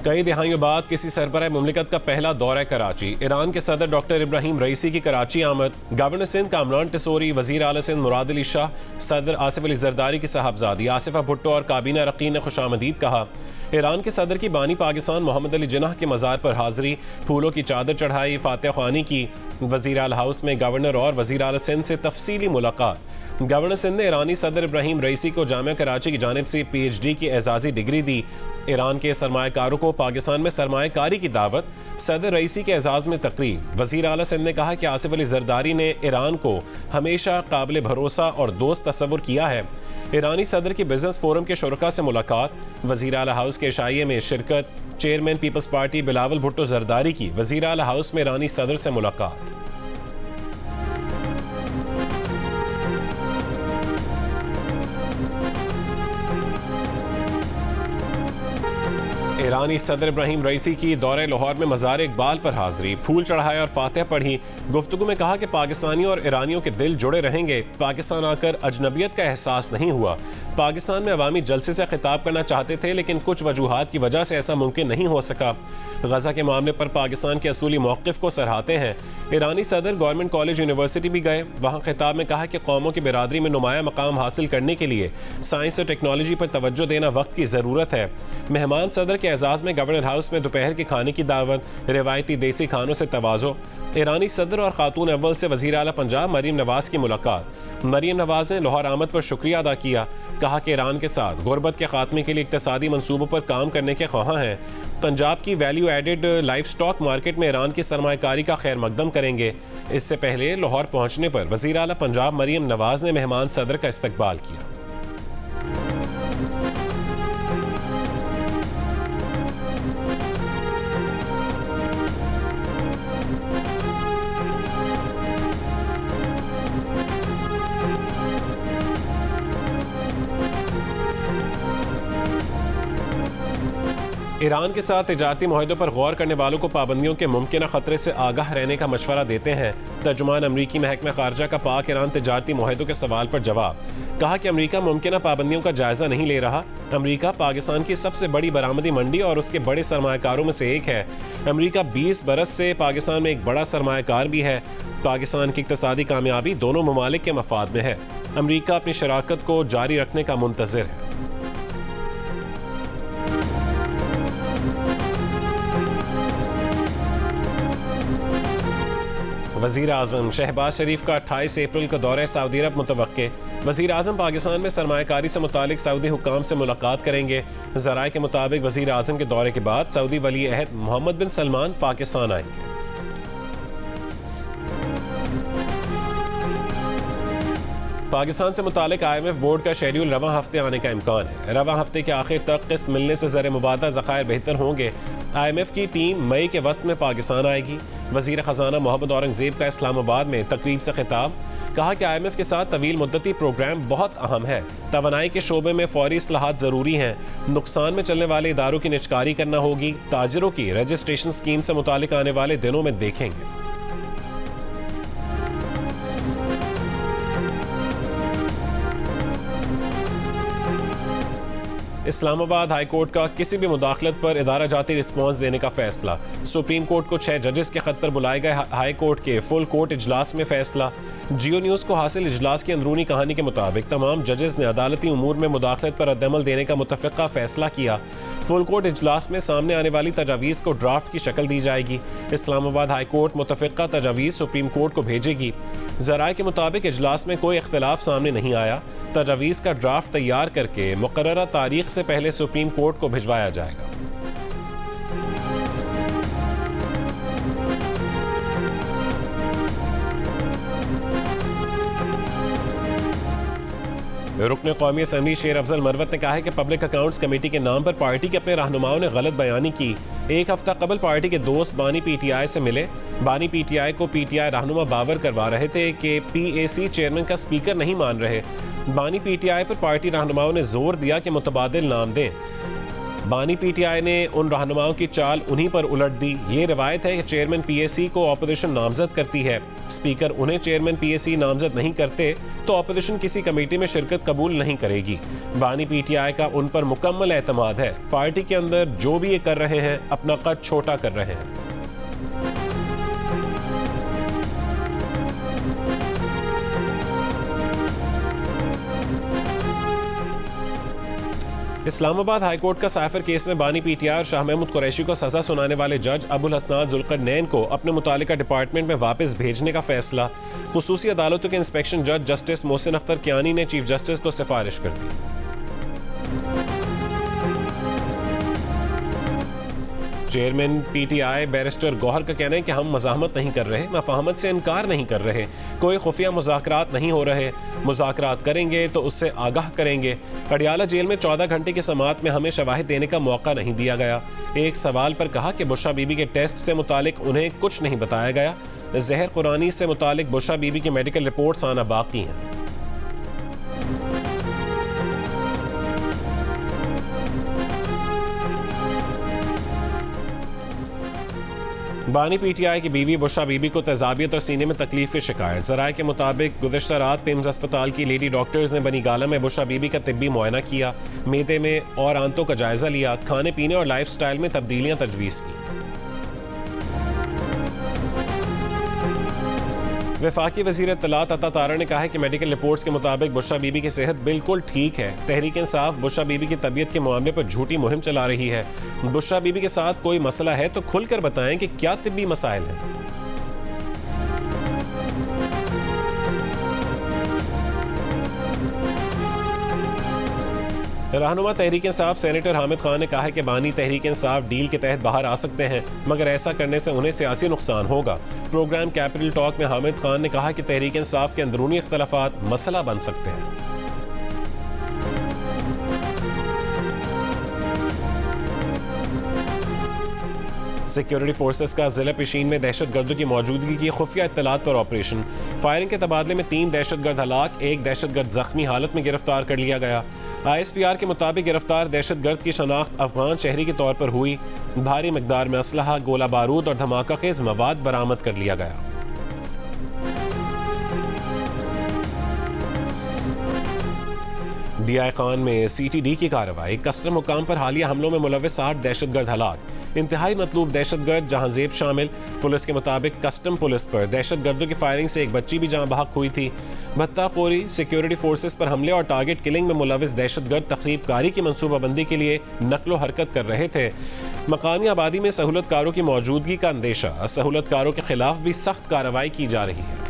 कई दिहाइयों बाद किसी सरबराह मुमलिकत का पहला दौरा कराची। ईरान के सदर डॉक्टर इब्राहिम रईसी की कराची आमद। गवर्नर सिंध कामरान टिसोरी, वजीर आला सिंध मुराद अली शाह, सदर आसिफ अली जरदारी की साहबजादी आसिफा भुट्टो और काबीना रकीन ने खुशामदीद कहा। ईरान के सदर की बानी पाकिस्तान मोहम्मद अली जिन्नाह के मज़ार पर हाजिरी, फूलों की चादर चढ़ाई, फातिहा ख्वानी की। वजीर आला हाउस में गवर्नर और वजीर आला सिंध से तफसीली मुलाकात। गवर्नर सिंध ने ईरानी सदर इब्राहिम रईसी को जामिया कराची की जानिब से PhD की एजाजी डिग्री दी। ईरान के सरमाएकारों को पाकिस्तान में सरमाएकारी की दावत, सदर रईसी के एजाज में तकरीब। वजीर आला सिंध ने कहा कि आसिफ अली जरदारी ने ईरान को हमेशा काबिल भरोसा और दोस्त तस्वुर किया है। ईरानी सदर की बिजनेस फोरम के शुरका से मुलाकात। वजीर आला हाउस के इशाइये में शिरकत। चेयरमैन पीपल्स पार्टी बिलावल भुट्टो जरदारी की वजीर आला हाउस में ईरानी सदर से मुलाकात। ईरानी सदर इब्राहिम रईसी की दौरे लाहौर में मज़ार इकबाल पर हाजिरी, फूल चढ़ाए और फातिहा पढ़ी। गुफ्तगू में कहा कि पाकिस्तानियों और ईरानियों के दिल जुड़े रहेंगे। पाकिस्तान आकर अजनबियत का एहसास नहीं हुआ। पाकिस्तान में अवामी जलसे से खिताब करना चाहते थे, लेकिन कुछ वजूहात की वजह से ऐसा मुमकिन नहीं हो सका। गजा के मामले पर पाकिस्तान के असूली मौक़िफ़ को सराहते हैं। ईरानी सदर गवर्नमेंट कॉलेज यूनिवर्सिटी भी गए। वहाँ खिताब में कहा कि कौमों की बिरादरी में नुमाया मकाम हासिल करने के लिए साइंस और टेक्नोलॉजी पर तवज्जो देना वक्त की ज़रूरत है। मेहमान सदर के एजाज़ में गवर्नर हाउस में दोपहर के खाने की दावत, रिवायती देसी खानों से तवाज़ो। ईरानी सदर और खातून अव्वल से वज़ीर आला पंजाब मरीम नवाज़ की मुलाकात। मरीम नवाज़ ने लाहौर आमद पर शुक्रिया अदा किया। कहा कि ईरान के साथ गुर्बत के खात्मे के लिए इक़्तिसादी मंसूबों पर काम करने के ख्वाहां हैं। पंजाब की value added livestock market में ईरान की सरमायाकारी का खैर मकदम करेंगे। इससे पहले लाहौर पहुँचने पर वज़ीर आला पंजाब मरीम नवाज़ ने मेहमान सदर का इस्तकबाल किया। ईरान के साथ तिजारती मुआहदों पर गौर करने वालों को पाबंदियों के मुमकिन खतरे से आगाह रहने का मशवरा देते हैं। तर्जुमान अमरीकी महकमा खारजा का पाक ईरान तिजारती मुआहदों के सवाल पर जवाब। कहा कि अमरीका मुमकिन पाबंदियों का जायजा नहीं ले रहा। अमरीका पाकिस्तान की सबसे बड़ी बरामदी मंडी और उसके बड़े सरमायाकारों में से एक है। अमरीका 20 बरस से पाकिस्तान में एक बड़ा सरमायाकार भी है। पाकिस्तान की इक़्तिसादी कामयाबी दोनों ममालिक के मफाद में है। अमरीका अपनी शराकत को जारी रखने का मुंतज़िर है। वज़ीर आज़म शहबाज शरीफ का 28 अप्रैल को दौरे सऊदी अरब मुतवक्के। वज़ीर आज़म पाकिस्तान में सरमायाकारी से मुतालिक सऊदी हुक्काम से मुलाकात करेंगे। ज़राए के मुताबिक वज़ीर आज़म के दौरे के बाद सऊदी वली अहद मोहम्मद बिन सलमान पाकिस्तान आएंगे। पाकिस्तान से मुतालिक IMF बोर्ड का शेड्यूल रवां हफ्ते आने का इम्कान है। रवां हफ्ते के आखिर तक किस्त मिलने से ज़र मुबादला ज़खायर बेहतर होंगे। IMF की टीम मई के वस्त में पाकिस्तान आएगी। वज़ीर ख़जाना मोहम्मद औरंगज़ेब का इस्लामाबाद में तकरीब से खिताब। कहा कि IMF के साथ तवील मुद्दती प्रोग्राम बहुत अहम है। तवानाई के शोबे में फौरी इस्लाहात ज़रूरी हैं। नुकसान में चलने वाले इदारों की निजकारी करना होगी। ताजिरों की रजिस्ट्रेशन स्कीम से मुतालिक आने वाले दिनों में देखेंगे। इस्लामाबाद हाई कोर्ट का किसी भी मुदाखलत पर इदारा जाती रिस्पॉन्स देने का फैसला। सुप्रीम कोर्ट को 6 जजेस के खत पर बुलाए गए हाई कोर्ट के फुल कोर्ट इजलास में फैसला। जियो न्यूज़ को हासिल इजलास की अंदरूनी कहानी के मुताबिक तमाम जजेस ने अदालती उमूर में मुदाखलत पर रद्दअमल देने का मुतफ़िक़ा फैसला किया। फुल कोर्ट इजलास में सामने आने वाली तजावीज़ को ड्राफ्ट की शक्ल दी जाएगी। इस्लामाबाद हाई कोर्ट मुतफ़िक़ा तजावीज़ सुप्रीम कोर्ट को भेजेगी। ज़राए के मुताबिक इजलास में कोई इख्तिलाफ सामने नहीं आया। तजावीज़ का ड्राफ्ट तैयार करके मुकर्ररा तारीख से पहले सुप्रीम कोर्ट को भिजवाया जाएगा। रुकन कौमी असम्बली शेर अफजल मरवत ने कहा है कि पब्लिक अकाउंट्स कमेटी के नाम पर पार्टी के अपने रहनुमाओं ने गलत बयानी की। एक हफ्ता कबल पार्टी के दोस्त बानी PTI से मिले। बानी PTI को PTI रहनुमा बावर करवा रहे थे कि PAC चेयरमैन का स्पीकर नहीं मान रहे। बानी PTI पर पार्टी रहनुमाओं ने जोर दिया कि मुतबादिल नाम दें। बानी पीटीआई ने उन रहनुमाओं की चाल उन्हीं पर उलट दी। ये रिवायत है कि चेयरमैन पीएसी को ऑपोजिशन नामजद करती है, स्पीकर उन्हें चेयरमैन पीएसी नामजद नहीं करते तो ऑपोजिशन किसी कमेटी में शिरकत कबूल नहीं करेगी। बानी पीटीआई का उन पर मुकम्मल एतमाद है। पार्टी के अंदर जो भी ये कर रहे हैं अपना कद छोटा कर रहे हैं। इस्लामाबाद हाईकोर्ट का साइफर केस में बानी पीटीआई और शाह महमूद कुरैशी को सजा सुनाने वाले जज अबुल हसनात जुल्करनैन को अपने मुतालिका डिपार्टमेंट में वापस भेजने का फैसला। खुसूसी अदालतों के इंस्पेक्शन जज जस्टिस मोहसिन अख्तर कियानी ने चीफ जस्टिस को सिफारिश कर दी। चेयरमैन पीटीआई बैरिस्टर गौहर का कहना है कि हम मज़ाहमत नहीं कर रहे, मफाहमत से इनकार नहीं कर रहे, कोई खुफिया मुज़ाकरात नहीं हो रहे, मुज़ाकरात करेंगे तो उससे आगाह करेंगे। अडियाला जेल में 14 घंटे की समाअत में हमें शवाहिद देने का मौका नहीं दिया गया। एक सवाल पर कहा कि बुशरा बीबी के टेस्ट से मुतालिक उन्हें कुछ नहीं बताया गया। जहर कुरानी से मुतालिक बुशरा बीबी की मेडिकल रिपोर्ट्स आना बाकी हैं। बानी पीटीआई की बीवी बुशरा बीबी को तेजाबियत और सीने में तकलीफ की शिकायत। ज़राए के मुताबिक गुज़श्ता रात पिम्स अस्पताल की लेडी डॉक्टर्स ने बनी गाला में बुशरा बीबी का तिब्बी मुआयना किया, मेदे में और आंतों का जायजा लिया, खाने पीने और लाइफ स्टाइल में तब्दीलियां तजवीज़ की। वफाकी वज़ीर इत्तलात अता तारा ने कहा है कि मेडिकल रिपोर्ट्स के मुताबिक बुशरा बीबी की सेहत बिल्कुल ठीक है। तहरीक इंसाफ बुशरा बीबी की तबीयत के मामले पर झूठी मुहिम चला रही है। बुशरा बीबी के साथ कोई मसला है तो खुलकर बताएं कि क्या तिब्बी मसाइल हैं। रहनुमा तहरीक इंसाफ सेनेटर हामिद खान ने कहा है कि बानी तहरीक इंसाफ डील के तहत बाहर आ सकते हैं, मगर ऐसा करने से उन्हें सियासी नुकसान होगा। प्रोग्राम कैपिटल टॉक में हामिद खान ने कहा कि तहरीक इंसाफ के अंदरूनी इख्तलाफात मसला बन सकते हैं। सिक्योरिटी फोर्सेस का जिला पेशीन में दहशतगर्दों की मौजूदगी की खुफिया इत्तलात पर ऑपरेशन। फायरिंग के तबादले में 3 दहशतगर्द हलाक, 1 दहशतगर्द जख्मी हालत में गिरफ्तार कर लिया गया। ISPR के मुताबिक गिरफ्तार दहशतगर्द की शनाख्त अफगान शहरी के तौर पर हुई। भारी मिकदार में असलहा, गोला बारूद और धमाका खेज मवाद बरामद कर लिया गया। DI खान में CTD की कार्रवाई। कस्टम हुकाम पर हालिया हमलों में मुलव्विस 8 दहशतगर्द हलाक, इंतहाई मतलूब दहशतगर्द जहांजेब शामिल। पुलिस के मुताबिक कस्टम पुलिस पर दहशतगर्दों की फायरिंग से एक बच्ची भी जहां बहक हुई थी। भत्ताखोरी, सिक्योरिटी फोर्सेस पर हमले और टारगेट किलिंग में मुलव्विस दहशतगर्द तखरीबकारी की मनसूबाबंदी के लिए नकलो हरकत कर रहे थे। मकामी आबादी में सहूलतकारों की मौजूदगी का अंदेशा, सहूलतकारों के खिलाफ भी सख्त कार्रवाई की जा रही है।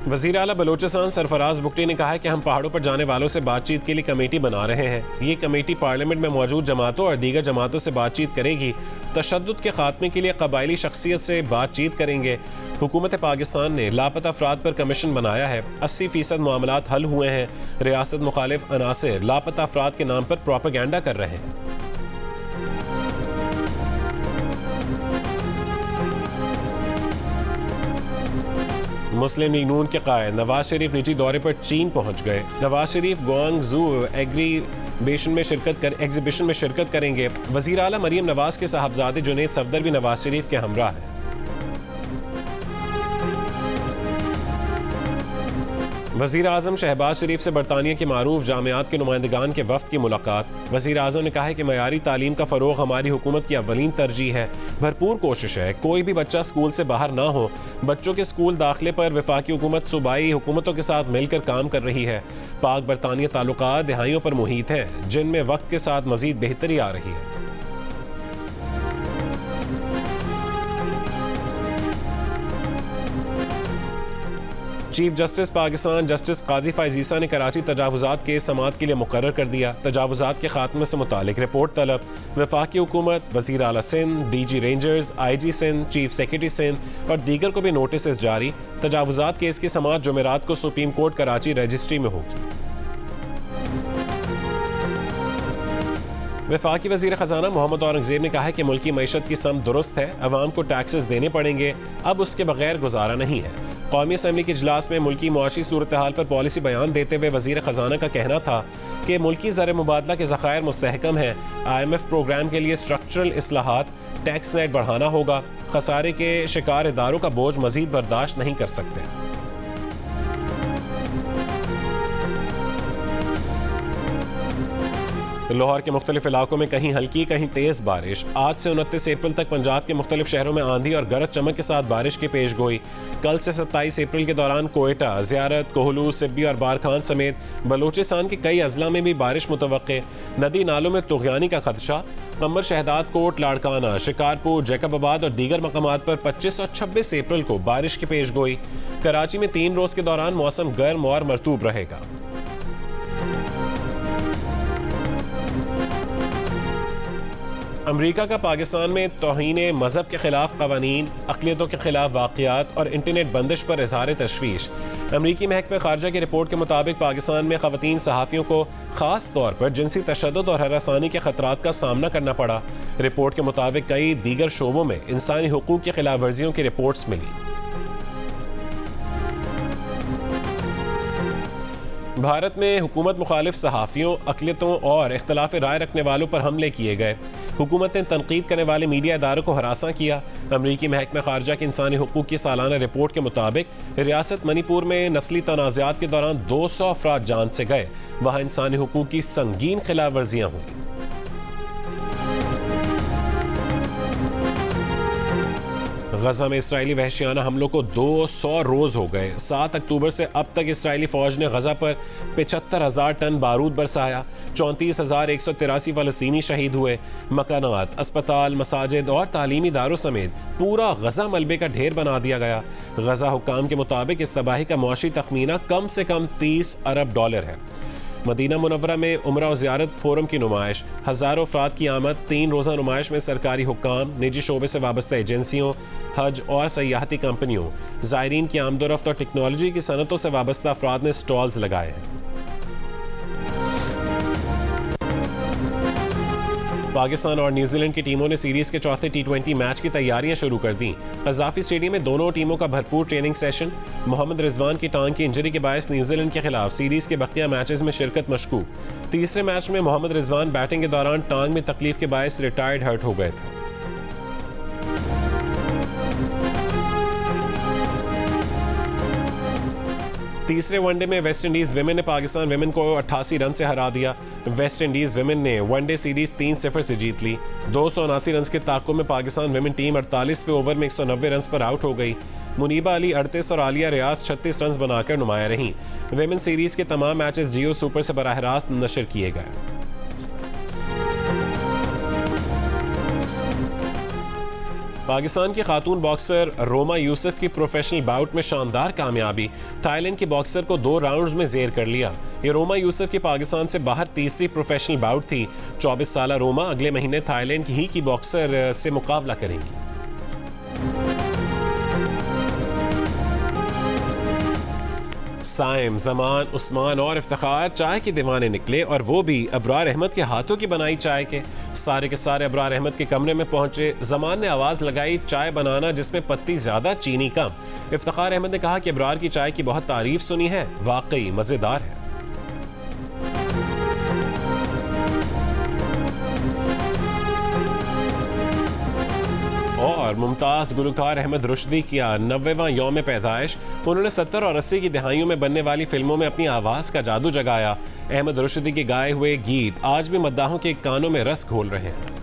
वज़ीर आला बलोचिस्तान सरफराज बुगटी ने कहा है कि हम पहाड़ों पर जाने वालों से बातचीत के लिए कमेटी बना रहे हैं। ये कमेटी पार्लियामेंट में मौजूद जमातों और दीगर जमातों से बातचीत करेगी। तशद्दुद के खात्मे के लिए कबायली शख्सियत से बातचीत करेंगे। हुकूमत पाकिस्तान ने लापता अफराद पर कमीशन बनाया है। 80% मामलात हल हुए हैं। रियासत मुखालिफ अनासिर लापता अफराद के नाम पर प्रोपेगेंडा कर रहे हैं। मुस्लिम लीग नून के कायद नवाज शरीफ निजी दौरे पर चीन पहुंच गए। नवाज शरीफ ग्वांगझू एग्जीबिशन में शिरकत करेंगे। वज़ीर आला मरीम नवाज के साहबजादे जुनैद सफदर भी नवाज शरीफ के हमरा हैं। वज़ीर आज़म शहबाज शरीफ से बरतानिया के मारूफ जामियात के नुमाइंदगान के वफ्द की मुलाकात। वज़ीर आज़म ने कहा है कि मयारी तालीम का फ़रोग़ हमारी हुकूमत की अव्वलीन तरजीह है। भरपूर कोशिश है कोई भी बच्चा स्कूल से बाहर ना हो। बच्चों के स्कूल दाखिले पर वफाकी हुकूमत सूबाई हुकूमतों के साथ मिलकर काम कर रही है। पाक बरतानिया ताल्लुकात दहाइयों पर मुहित हैं, जिनमें वक्त के साथ मज़ीद बेहतरी आ रही है। चीफ जस्टिस पाकिस्तान जस्टिस काजी फ़ाइज़ ईसा ने कराची तजावुज़ात केस समाअत के लिए मुकर्रर कर दिया। तजावुज़ात के खात्मे से मुतालिक रिपोर्ट तलब। वफाकी हुकूमत, वज़ीर आला Sindh, DG rangers, IG Sindh, chief secretary Sindh और दीगर को भी नोटिस जारी। तजावुज़ात केस की समाअत जुमेरात को सुप्रीम कोर्ट कराची रजिस्ट्री में होगी। वफाकी वज़ीर ख़जाना मोहम्मद औरंगज़ेब ने कहा है कि मुल्की मईशत की सम दुरुस्त है, अवाम को टैक्सेस देने पड़ेंगे, अब उसके बगैर गुजारा नहीं है। कौमी असम्बली के इजलास में मुल्की मुआशी सूरत हाल पर पॉलिसी बयान देते हुए वज़ीर ख़जाना का कहना था कि मुल्की ज़र मुबादला के ज़खायर मुस्तहकम हैं। IMF प्रोग्राम के लिए स्ट्रक्चरल इस्लाहात, टैक्स नेट बढ़ाना होगा। खसारे के शिकार इदारों का बोझ मजीद बर्दाश्त नहीं कर सकते। लाहौर के मुख्तलिफ इलाकों में कहीं हल्की कहीं तेज बारिश। आज से 29 अप्रैल तक पंजाब के मुख्तलिफ शहरों में आंधी और गरज चमक के साथ बारिश की पेश गोई। कल से 27 अप्रैल के दौरान कोयटा, ज़ियारत, कोहलू, सिब्बी और बारखान समेत बलूचिस्तान के कई अजला में भी बारिश मुतवक्के। नदी नालों में तुग़यानी का खदशा। कमर, शहदाद कोट, लाड़काना, शिकारपुर, जैकबाबाद और दीगर मकामात पर 25 और 26 अप्रैल को बारिश की पेश गोई। कराची में 3 रोज़ के दौरान मौसम गर्म और मरतूब रहेगा। अमरीका का पाकिस्तान में तौहीन मजहब के खिलाफ कवानीन, अक़लियतों के खिलाफ वाक़ियात और इंटरनेट बंदिश पर इज़हार तशवीश। अमरीकी महकमा ख़ारजा की रिपोर्ट के मुताबिक पाकिस्तान में ख़वातीन सहाफ़ियों को ख़ास तौर पर जिनसी तशद्दुद और हरासानी के ख़तरात का सामना करना पड़ा। रिपोर्ट के मुताबिक कई दीगर शोबों में इंसानी हुकूक़ की खिलाफ वर्जियों की रिपोर्ट्स मिली। भारत में हुकूमत मुखालिफ सहाफ़ियों, अक़लियतों और इख्तिलाफ राय रखने वालों पर हमले किए गए। हुकूमत ने तनकीद करने वाले मीडिया इदारों को हरासा किया। अमरीकी महकमा ख़ारजा की इंसानी हुकूक़ की सालाना रिपोर्ट के मुताबिक रियासत मणिपुर में नस्ली तनाज़ात के दौरान 200 अफराद जान से गए। वहाँ इंसानी हुकूक़ की संगीन खिलाफ वर्जियाँ हुई। गजा में इस्राएली वहशियाना हमलों को 200 रोज़ हो गए। 7 अक्टूबर से अब तक इस्राएली फ़ौज ने गजा पर 75,000 टन बारूद बरसाया। 34,183 फ़लस्तीनी शहीद हुए। मकानात, अस्पताल, मसाजिद और तालीमी इदारों समेत पूरा गजा मलबे का ढेर बना दिया गया। गजा हुक्काम के मुताबिक इस तबाही का मुआशी तखमीना कम से कम $30 अरब है। मदीना मुनव्वरा में उम्रा और ज़ियारत फोरम की नुमाइश। हज़ारों अफराद की आमद। 3 रोज़ा नुमाइश में सरकारी हुक्काम, निजी शोबे से वाबस्ता एजेंसियों, हज और सयाहती कंपनियों, ज़ायरीन की आमदोरफ्त और टेक्नोलॉजी की सनतों से वाबस्ता अफराद ने स्टॉल्स लगाए हैं। पाकिस्तान और न्यूजीलैंड की टीमों ने सीरीज के चौथे T20 मैच की तैयारियां शुरू कर दी। कज़ाफ़ी स्टेडियम में दोनों टीमों का भरपूर ट्रेनिंग सेशन। मोहम्मद रिजवान की टांग की इंजरी के बायस न्यूजीलैंड के खिलाफ सीरीज के बकिया मैचेस में शिरकत मशकूक। तीसरे मैच में मोहम्मद रिजवान बैटिंग के दौरान टांग में तकलीफ के बायस रिटायर्ड हर्ट हो गए थे। तीसरे वनडे में वेस्ट इंडीज विमेन ने पाकिस्तान विमेन को 88 रन से हरा दिया। वेस्ट इंडीज विमेन ने वनडे सीरीज 3-0 से जीत ली। 279 रन के ताक़ुब में पाकिस्तान विमेन टीम 48वें ओवर में 190 रन पर आउट हो गई। मुनीबा अली 38 और आलिया रियाज 36 रन बनाकर नुमाया रहीं। विमेन सीरीज के तमाम मैचेस जियो सुपर से बराह रास्त नशर किए गए। पाकिस्तान की खातून बॉक्सर रोमा यूसुफ की प्रोफेशनल बाउट में शानदार कामयाबी। थाईलैंड की बॉक्सर को 2 राउंड्स में जेर कर लिया। ये रोमा यूसुफ की पाकिस्तान से बाहर तीसरी प्रोफेशनल बाउट थी। 24 साला रोमा अगले महीने थाईलैंड की ही की बॉक्सर से मुकाबला करेंगी। साइम, जमान, उस्मान और इफ्तिखार चाय के दीवाने निकले, और वो भी अबरार अहमद के हाथों की बनाई चाय के। सारे के सारे अबरार अहमद के कमरे में पहुंचे। जमान ने आवाज़ लगाई, चाय बनाना जिसमें पत्ती ज़्यादा चीनी कम। इफ्तिखार अहमद ने कहा कि अबरार की चाय की बहुत तारीफ सुनी है, वाकई मज़ेदार है। और मुमताज़ गुलकार अहमद रुश्दी किया 90वां यौम पैदाइश। उन्होंने 70 और 80 की दहाइयों में बनने वाली फिल्मों में अपनी आवाज़ का जादू जगाया। अहमद रुश्दी के गाए हुए गीत आज भी मद्दाहों के कानों में रस घोल रहे हैं।